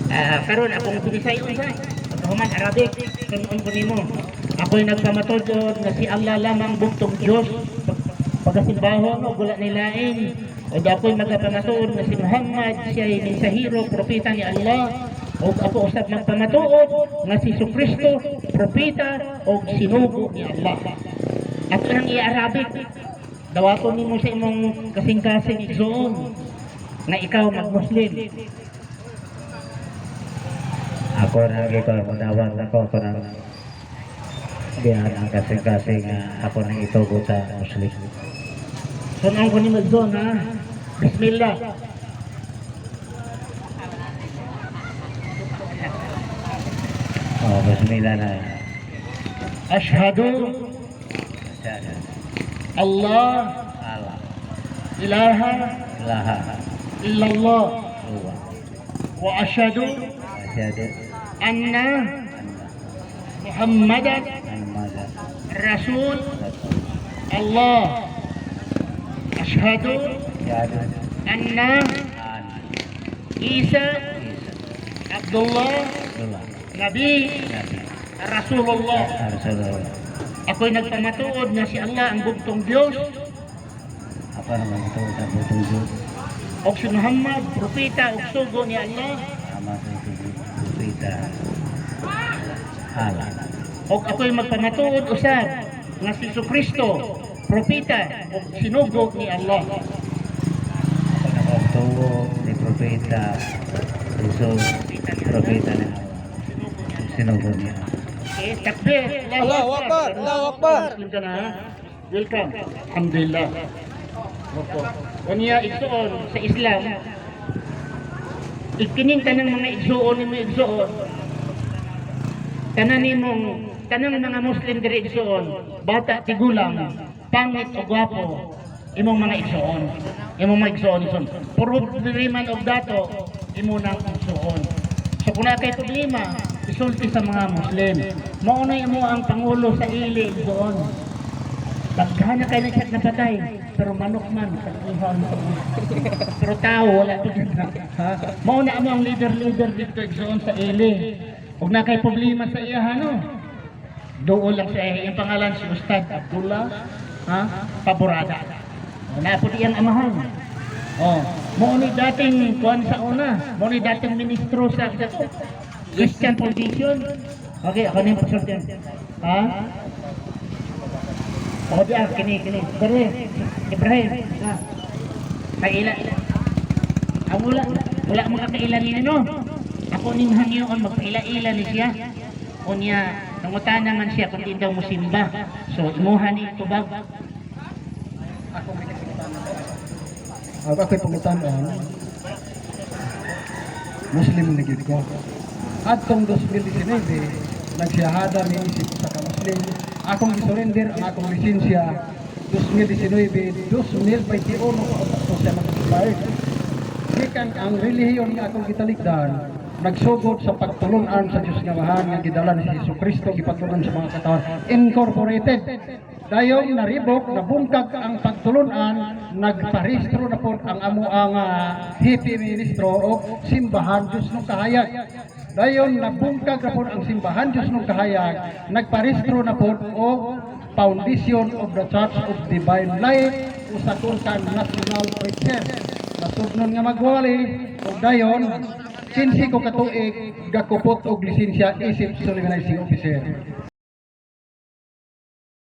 Karon akong Bisaya sa human Arabic sunon ko nimo. Ako'y nagpamatod nga si Allah lamang buktong Dios. Pagasimbaho no gula nilain. O ako'y magpamatod nga si Muhammad siya'y mensahero, propeta ni Allah. O ako usab magpamatuod nga si Jesucristo, propeta o sinugo ni Allah. At ang i-Arabic, dawaton nimo sa imong kasing-kasing igsoon nga ikaw mag-Muslim. Ako na ito, munawag ako na diyan ang kasing-kasing ako nang itugo sa Muslim. Sunan ko ni Magdon ha. Bismillah. Oh, bismillah na. Ashhadu Allah Allah, ilaha ilaha illallah illallah, wa ashhadu asyhadu anna anna Muhammadan Muhammadan Rasul Allah. Ashhadu asyhadu anna anna Isa Isa Abdullah Abdullah Nabi Nabi Rasulullah. Rasulullah. Ako'y nagpamatuod nga si Allah ang bugtong Diyos Apa naman ito sa butong Diyos? o si Muhammad, propeta o sugo ni Allah. Ama sa Propeta Allah. O ako'y magpamatuod usab nga si Jesucristo, propeta o sinugo ni Allah. Ako nakatuwo ni Propeta Jesus, Propeta na sinugo niya. Okay, takbir. Allahu Akbar, Allahu Akbar. Muslim ka na, ha? Welcome. Alhamdulillah. Opo. O niya igsuon sa Islam, ikining tanang mga igsuon ni mga igsuon, tanang mga Muslim diri igsuon, bata tigulang, pangit o gwapo, imong mga igsuon. Imong mga igsuon. Puro problema og dato, imo nang igsuon. So kung na kay problema, isulti sa mga Muslim. Maunay mo ang Pangulo sa ili doon. Daghana kay na siya napatay, pero manok man sa ihaw mo. Pero tao wala to dito. Ha? Mauna mo ang leader dito doon sa ili. Ug na kay problema sa iya no. Doon lang sa iya. Yung pangalan si Ustad Abdullah Paborada. Na po diyang amahan. Oh, mo ni dating kuan sa una, mo ni dating ministro sa Christian Foundation. Okay, ako na yung pasultan. Ha? O diya, kini. Dere, Ibrahim. Ha? Kaila. Ang wala mga kailan ni no. Ako ning hangyoon magpaila-ila ni siya. O niya, nangutan naman siya kung hindi daw mo simba. So, imuha ni tubag. Ako'y pangutanan, Muslim na gid ko. Atong 2019, nagsiyahada ni isip sa ka-Muslim. Akong gisurrender ang akong lisensya 2019, 2021 ako siya mag-expired. Gikan ang relihiyon nga akong gitalikdan, nagsugod sa pagtulunan sa Diyos nga Mahan nga gidala ni Jesucristo gipatulon sa mga katawan incorporated. Dayon naribok, nabungkag ang pagtulunan, nagparehistro na po ang amo ang hipi ministro o simbahan Diyos ng Kahayag. Dayon nabungkag na po ang simbahan Diyos ng Kahayag, nagparehistro na po o Foundation of the Church of Divine Light o sa Kulkan National Preacher. Nasudnon nga magwali o dayon, sinsi ko katuig, gakupot og lisensya isip Solvenizing Officer.